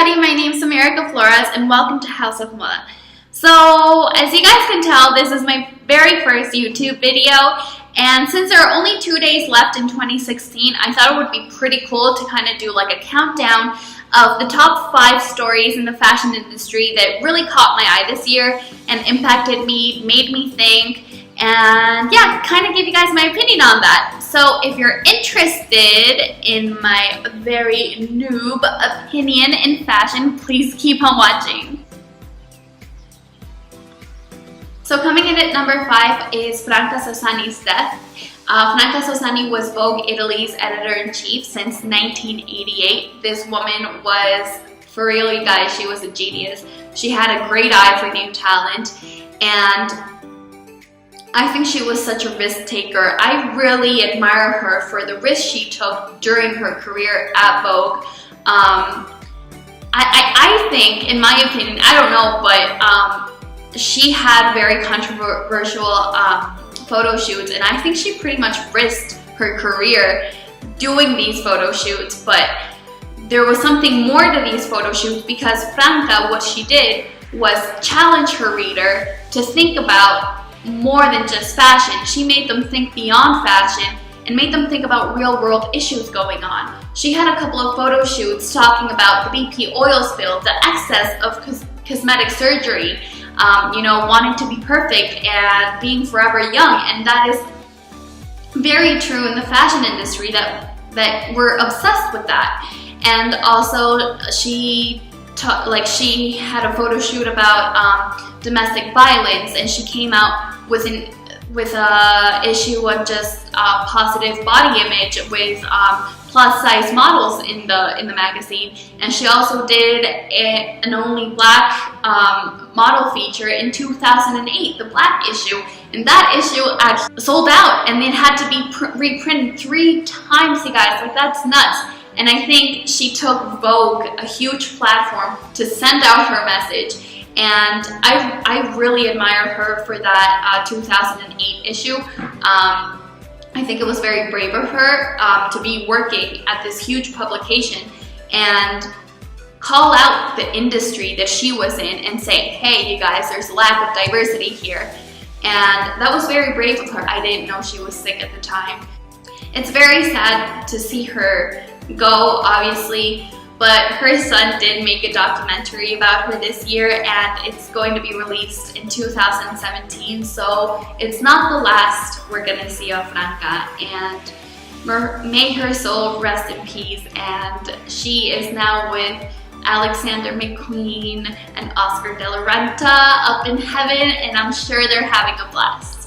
everybody, my name is America Flores and welcome to House of Moda. So as you guys can tell, this is my very first YouTube video, and since there are only 2 days left in 2016, I thought it would be pretty cool to kind of do like a countdown of the top 5 stories in the fashion industry that really caught my eye this year and impacted me, made me think, and yeah, kind of give you guys my opinion on that. So if you're interested in my very noob opinion in fashion, please keep on watching. So coming in at number 5 is Franca Sozzani's death. Franca Sozzani was Vogue Italy's editor-in-chief since 1988. This woman was, for real you guys, she was a genius. She had a great eye for new talent, and I think she was such a risk taker. I really admire her for the risk she took during her career at Vogue. I think, in my opinion, I don't know, but she had very controversial photo shoots, and I think she pretty much risked her career doing these photo shoots. But there was something more to these photo shoots because Franca, what she did was challenge her reader to think about more than just fashion. She made them think beyond fashion and made them think about real world issues going on. She had a couple of photo shoots talking about the BP oil spill, the excess of cosmetic surgery, you know, wanting to be perfect and being forever young, and that is very true in the fashion industry that we're obsessed with that. And also she had a photo shoot about domestic violence, and she came out with a issue on just positive body image with plus size models in the magazine. And she also did an only black model feature in 2008, the black issue, and that issue actually sold out, and it had to be reprinted 3 times, you guys. Like, that's nuts. And I think she took Vogue, a huge platform, to send out her message. And I really admire her for that 2008 issue. I think it was very brave of her to be working at this huge publication and call out the industry that she was in and say, hey, you guys, there's a lack of diversity here. And that was very brave of her. I didn't know she was sick at the time. It's very sad to see her go, obviously, but her son did make a documentary about her this year, and it's going to be released in 2017, so it's not the last we're gonna see of Franca, and may her soul rest in peace. And she is now with Alexander McQueen and Oscar de la Renta up in heaven, and I'm sure they're having a blast.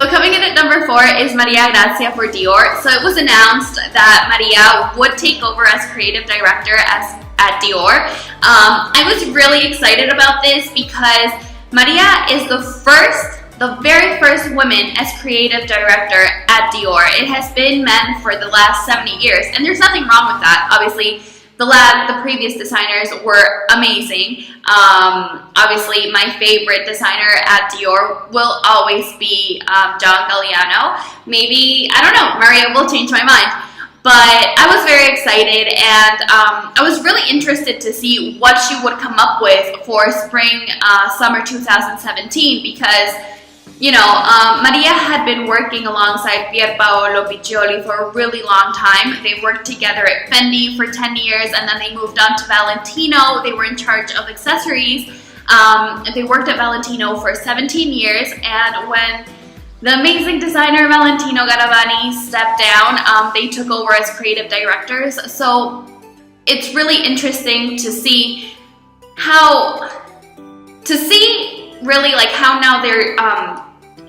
So coming in at number 4 is Maria Grazia for Dior. So it was announced that Maria would take over as creative director at Dior. I was really excited about this because Maria is the very first woman as creative director at Dior. It has been men for the last 70 years, and there's nothing wrong with that. Obviously, the previous designers were amazing. Obviously, my favorite designer at Dior will always be John Galliano. Maybe, I don't know, Maria will change my mind. But I was very excited, and I was really interested to see what she would come up with for spring, summer 2017, because you know, Maria had been working alongside Pier Paolo Piccioli for a really long time. They worked together at Fendi for 10 years, and then they moved on to Valentino. They were in charge of accessories. They worked at Valentino for 17 years, and when the amazing designer Valentino Garavani stepped down, they took over as creative directors. So it's really interesting to see really like how now they're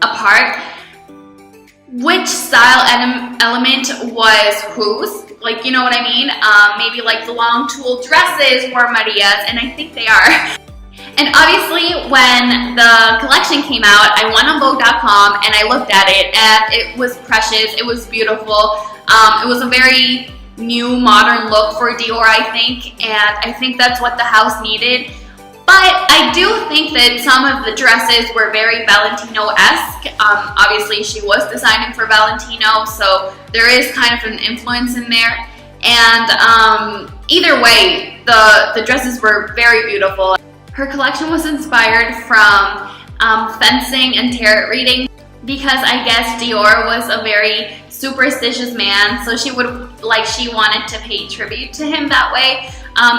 apart, which style element was whose, like, you know what I mean? Maybe like the long tulle dresses were Maria's, and I think they are. And obviously when the collection came out, I went on Vogue.com and I looked at it, and it was precious, it was beautiful. It was a very new modern look for Dior, I think, and I think that's what the house needed. But I do think that some of the dresses were very Valentino-esque. Obviously, she was designing for Valentino, so there is kind of an influence in there. And either way, the dresses were very beautiful. Her collection was inspired from fencing and tarot reading, because I guess Dior was a very superstitious man, so she wanted to pay tribute to him that way.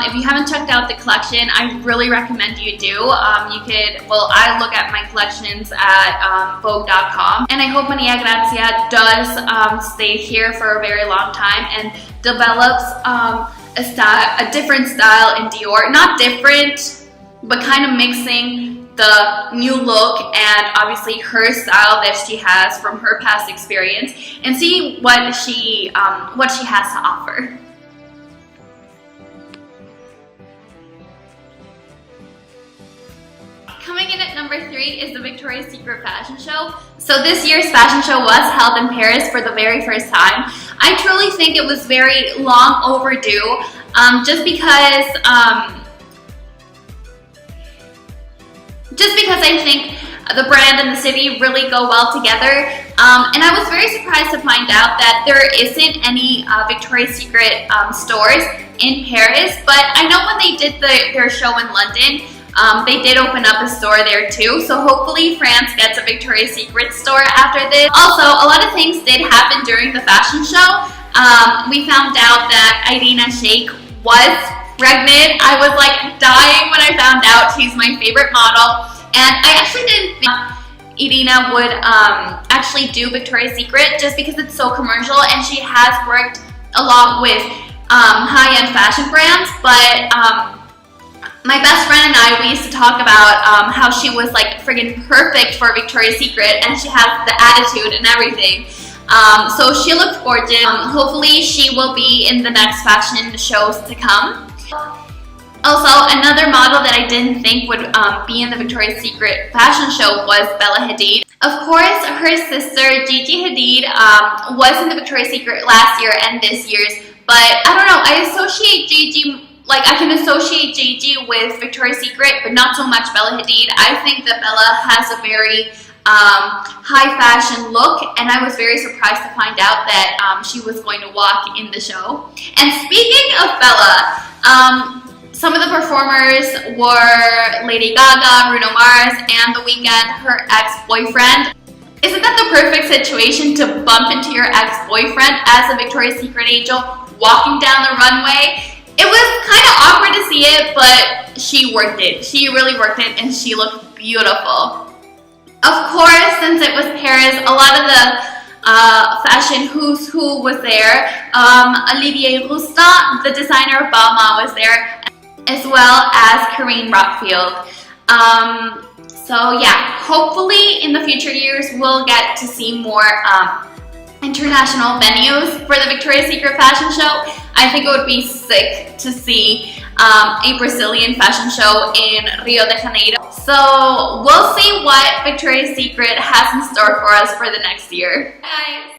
If you haven't checked out the collection, I really recommend you do. I look at my collections at Vogue.com, and I hope Maria Grazia does stay here for a very long time and develops a different style in Dior. Not different, but kind of mixing the new look and obviously her style that she has from her past experience, and see what she has to offer. Coming in at number 3 is the Victoria's Secret fashion show. So this year's fashion show was held in Paris for the very first time. I truly think it was very long overdue, just because I think the brand and the city really go well together. And I was very surprised to find out that there isn't any Victoria's Secret stores in Paris, but I know when they did their show in London, they did open up a store there too, so hopefully France gets a Victoria's Secret store after this. Also, a lot of things did happen during the fashion show. We found out that Irina Shayk was pregnant. I was like dying when I found out. She's my favorite model, and I actually didn't think Irina would actually do Victoria's Secret, just because it's so commercial and she has worked a lot with high-end fashion brands. But my best friend and I, we used to talk about how she was like friggin' perfect for Victoria's Secret, and she has the attitude and everything. So she looked gorgeous. Hopefully she will be in the next fashion shows to come. Also, another model that I didn't think would be in the Victoria's Secret fashion show was Bella Hadid. Of course, her sister Gigi Hadid was in the Victoria's Secret last year and this year's, but I don't know, I can associate Gigi with Victoria's Secret, but not so much Bella Hadid. I think that Bella has a very high fashion look, and I was very surprised to find out that she was going to walk in the show. And speaking of Bella, some of the performers were Lady Gaga, Bruno Mars, and The Weeknd, her ex-boyfriend. Isn't that the perfect situation to bump into your ex-boyfriend as a Victoria's Secret angel walking down the runway? It was kind of awkward to see it, but she worked it. She really worked it, and she looked beautiful. Of course, since it was Paris, a lot of the fashion who's who was there. Olivier Rousteing, the designer of Balmain, was there, as well as Karine Rockfield. So yeah, hopefully in the future years we'll get to see more international venues for the Victoria's Secret fashion show. I think it would be sick to see a Brazilian fashion show in Rio de Janeiro. So we'll see what Victoria's Secret has in store for us for the next year. Bye guys!